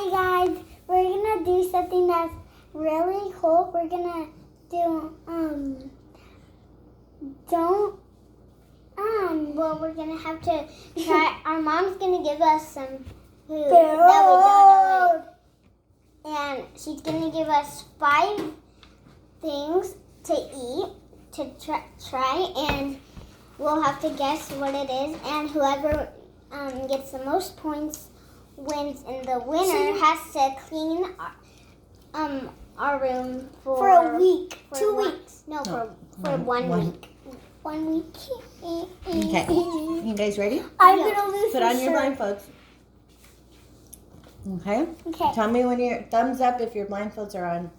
Hey guys, we're gonna do something that's really cool. We're gonna do we're gonna have to try. Our mom's gonna give us some food that we don't know, and she's gonna give us 5 things to eat to try, and we'll have to guess what it is, and whoever gets the most points wins, and the winner has to clean our room for a week. For 2 weeks. No, for 1 week. 1 week. Okay. You guys ready? I'm gonna lose. Put on your blindfolds. Okay. Okay. Tell me when your thumbs up if your blindfolds are on.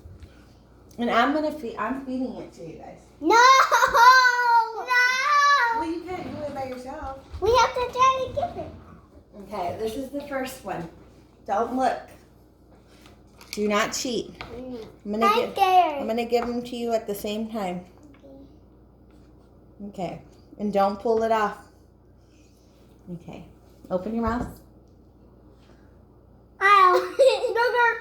And I'm feeding it to you guys. No! Well, you can't do it by yourself. We have to try to give it. Okay, this is the first one. Don't look. Do not cheat. I'm gonna give them to you at the same time. Okay. And don't pull it off. Okay. Open your mouth. Yogurt.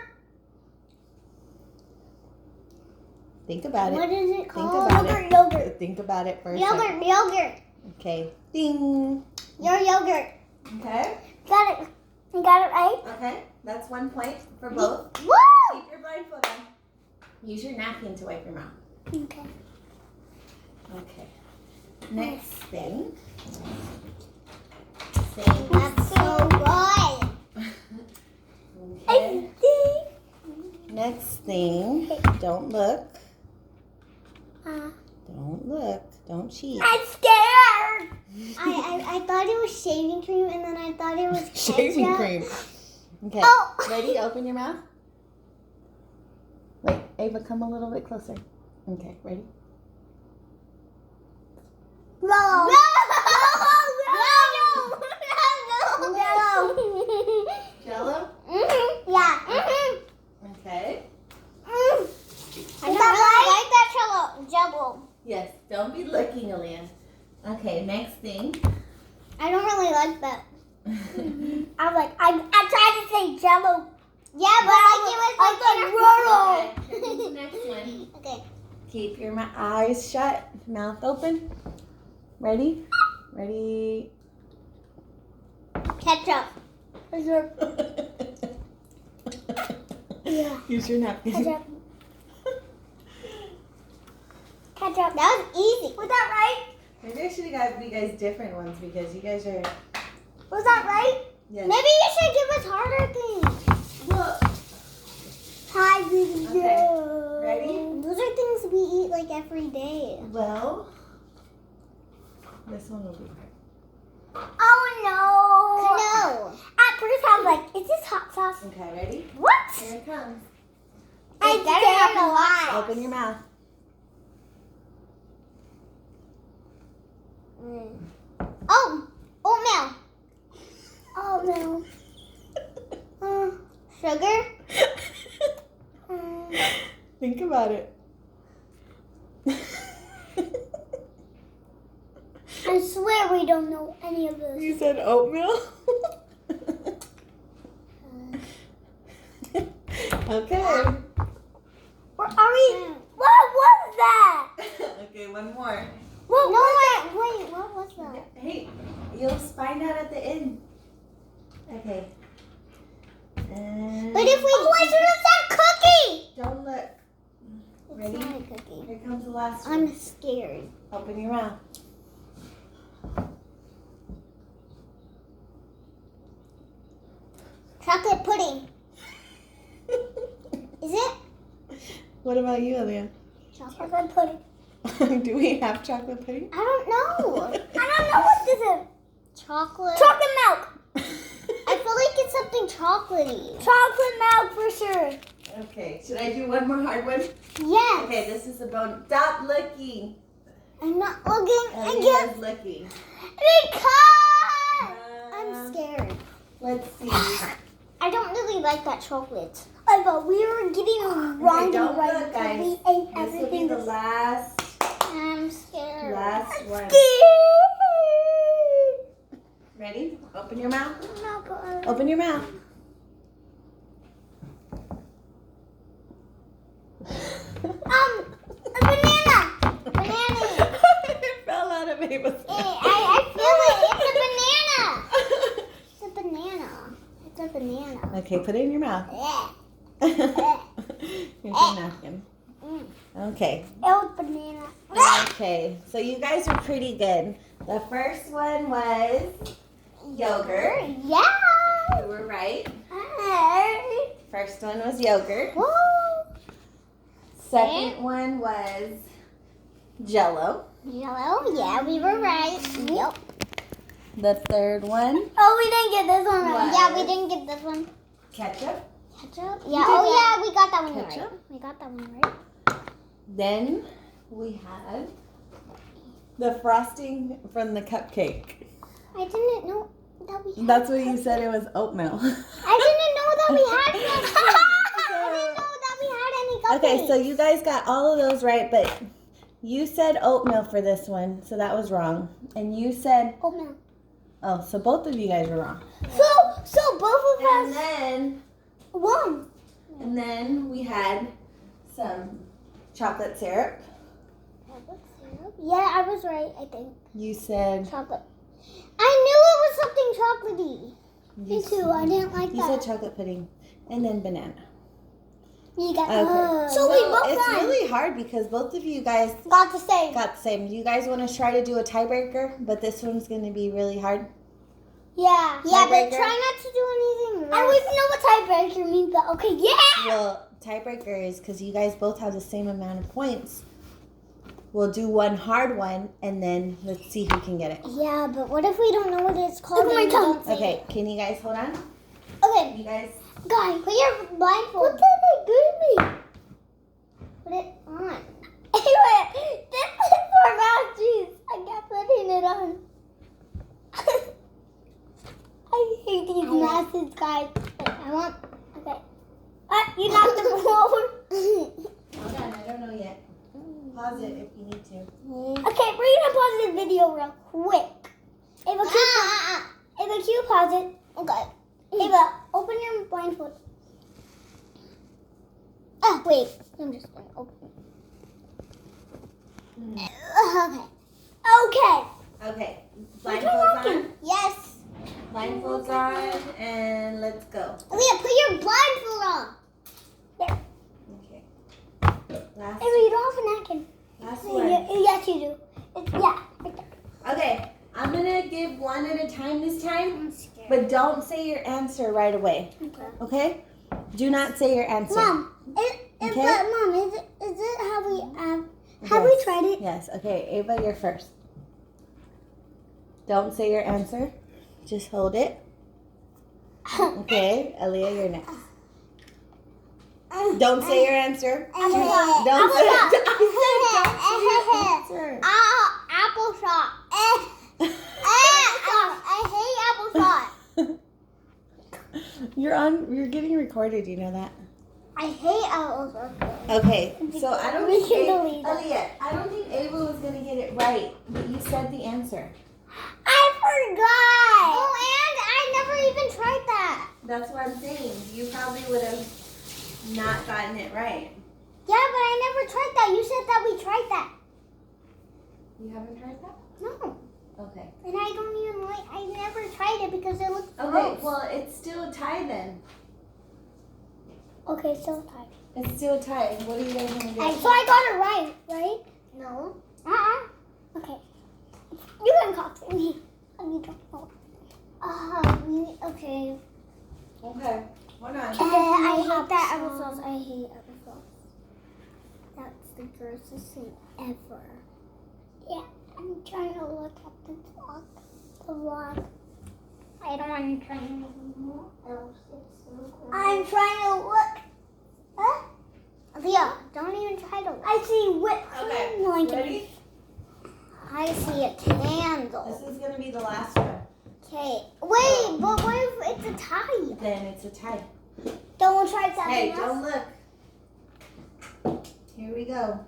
Think about it. What is it called? Think about it. Yogurt. Think about it for a Yogurt. second. Yogurt. Okay. Ding. Your yogurt. Okay. Got it. You got it right? Okay. That's 1 point for both. Woo! Keep your blindfold on. Use your napkin to wipe your mouth. Okay. Okay. Next thing. That's so good. Okay. Next thing. Don't look. Don't look. Don't cheat. I'm scared. I thought it was shaving cream, and then I thought it was Shaving ketchup. cream. Okay. Oh. Ready? Open your mouth. Wait, Ava, come a little bit closer. Okay, ready? No. No. Jello? Yeah. Okay. I don't really like that jello. Yes, don't be looking, Aaliyah. Okay, next thing. I don't really like that. I tried to say jello. Yeah, but Okay, here's the next one. Okay. Keep your eyes shut, mouth open. Ready? Ready? Ketchup. Yeah. Use your napkin. Ketchup. Ketchup. That was easy. Was that right? Maybe I should have got you guys different ones because you guys are. Was that right? Yes. Maybe you should give us harder things. Look. Hi, Okay. Ready? Those are things we eat like every day. Well, this one will be hard. Oh no! At first I was like, "Is this hot sauce?" Okay, ready? What? Here it comes. I better have a lot. Open your mouth. Oh, oatmeal. Oh no. Sugar. Think about it. I swear we don't know any of those. You said oatmeal? Okay. Are we? What was that? Okay, one more. What? Wait. What was that? Hey, you'll find out at the end. Okay. And But if we, I should have said cookie. don't look. Ready? It's not a cookie. Here comes the last one. I'm scared. Open your mouth. Chocolate pudding. Is it? What about you, Aaliyah? Chocolate pudding. Do we have chocolate pudding? I don't know. I don't know what this is. Chocolate. Chocolate milk. I feel like it's something chocolatey. Chocolate milk for sure. Okay, should I do one more hard one? Yes. Okay, this is the bone. Stop looking. I'm not looking again Aaliyah's looking. because I'm scared. Let's see. I don't really like that chocolate. I thought we were getting wrong Okay, don't and right. look, guys. We ate This will be everything. the last I'm scared. Last one. Ready? Open your mouth. No, but Open your mouth. A banana. Banana. It fell out of Ava's I feel it. It's a banana. It's a banana. It's a banana. Okay, put it in your mouth. Yeah. Here's your napkin. Okay. It was banana. Okay, so you guys were pretty good. The first one was yogurt. Yeah. You were right. First one was yogurt. Woo. Second one was Jello. Yellow. Yeah, we were right. Yep. The third one, Oh, we didn't get this one right. What? Yeah, we didn't get this one. ketchup. Ketchup? did Yeah. Oh, that. yeah, we got that one Ketchup? right. We got that one right. Then we had the frosting from the cupcake. I didn't know that we had That's what you said it was oatmeal. I didn't know that we had I didn't know that we had any cupcakes. Okay, so you guys got all of those right, but you said oatmeal for this one, so that was wrong. And you said, Oatmeal. oh, so both of you guys were wrong. So both of And us then, won. we had some chocolate syrup. Chocolate syrup? Yeah, I was right, I think. You said, Chocolate. I knew it was something chocolatey. Me you, too, I didn't like you that. said chocolate pudding. And then banana. You got Okay. So we both It's won. really hard because both of you guys Got the same. got the same. You guys want to try to do a tiebreaker, but this one's going to be really hard. Yeah. Yeah, but Tiebreaker? try not to do anything. I don't even know what tiebreaker means, but okay, yeah. Well, tiebreaker is because you guys both have the same amount of points. We'll do one hard one, and then let's see who can get it. Yeah, but what if we don't know what it's called? Look at my and we tongue. don't say Okay, it? can you guys hold on? Okay, You guys, guys, put your blindfold. What did they give me? Put it on. Anyway, this is for mouse cheese. I kept putting it on. I hate these masses, guys. I want. Okay. You knocked the over. hold on, I don't know yet. Pause it if you need to. Okay, we're gonna pause this video real quick. Ava, can you pause it? Okay. Ava, open your blindfold. Wait. I'm just gonna open it. Okay. Okay. Okay, What blindfolds are you on. Yes. Blindfolds on, and let's go. Leah, put your blindfold on. There. Okay. Last, Ava, you don't have a napkin. last one. Yes, you do. Yeah. Right there. Okay, I'm gonna give one at a time this time, I'm scared. but don't say your answer right away. Okay. Okay? Do not say your answer. Mom, Okay. Mom, is it how we have we Yes. tried it? Yes. Okay, Ava, you're first. Don't say your answer. Just hold it. Okay, Aaliyah, you're next. Don't say your answer. Don't say. Answer. Applesauce. I hate applesauce. You're getting recorded. You know that. I hate applesauce. Okay, so I don't We think can delete that. Aaliyah, I don't think Ava was gonna get it right, but you said the answer. I forgot. Oh, and I never even tried that. That's what I'm saying. You probably would have not gotten it right. Yeah, but I never tried that. You said that we tried that. You haven't tried that? No. Okay. And I don't even like, I never tried it because it looks Okay, gross. well, it's still a tie then. Okay, so tired. It's still a tie. What are you guys gonna do? So I got it right, right? No. Okay. You can copy me. I need to hold. Okay. Okay, hold on. I hate that applesauce. I hate applesauce. That's the grossest thing ever. Yeah, I'm trying to look at the vlog. The vlog. I don't want to try anymore else. It's so gross. I'm trying to look. Huh? Leah, don't even try to look. I see whipped cream. Okay, ready? I see a candle. This is gonna be the last one. Okay. Wait, but what if it's a tie? Then it's a tie. Don't try something Hey, else. don't look. Here we go.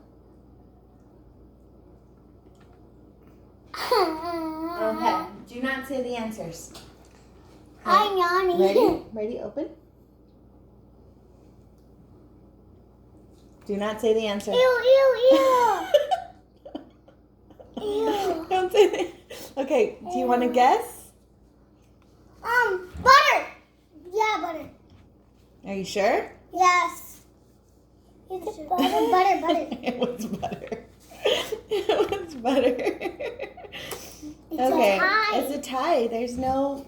Okay. Do not say the answers. I'm yawning. Ready? Ready? Open. Do not say the answer. Ew, ew, ew. Ew. Don't say that. Okay, do you want to guess? Butter. Yeah, butter. Are you sure? Yes. It's butter. It was butter. It was butter. It's Okay, a tie. it's a tie. There's no...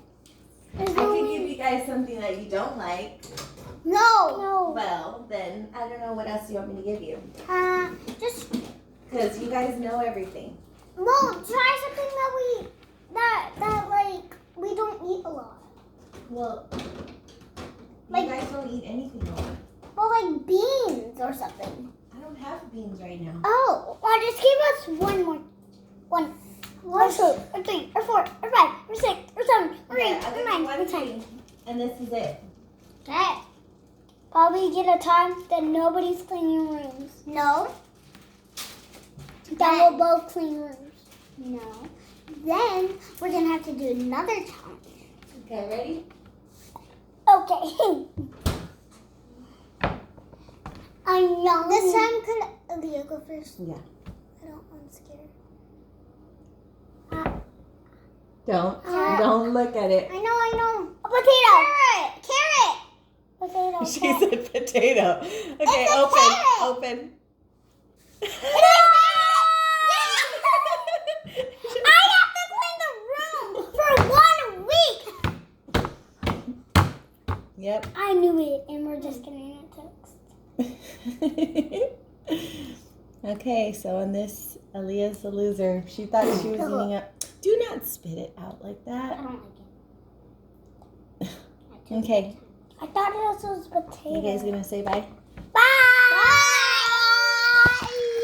There's I no could way. give you guys something that you don't like. No. Well, then I don't know what else you want me to give you. Just Because you guys know everything. well, try something that like we don't eat a lot. Well, Like- you guys don't eat anything a lot. Well, like beans or something. I don't have beans right now. Oh, well, just give us one more. One, two, or three, or four, or five, or six, or seven, or Okay, eight, I'll or give you nine, one or 10. thing, and this is it. Okay. Probably get a time that nobody's cleaning rooms. No. Then we'll both clean rooms. No. Then we're gonna have to do another challenge. Okay, ready? Okay. I know. This time, could Aaliyah go first? Yeah. I don't. I'm scared. Don't look at it. I know. A potato. Carrot. Potato. She carrot. said potato. Okay, It's a carrot. open. I have to clean the room for 1 week. Yep. I knew it, and we're just getting a text. Okay, so on this, Aaliyah's the loser. She thought she was eating up. Do not spit it out like I that. don't like it. Okay, I thought it was potato. you guys gonna say bye? Bye. Bye.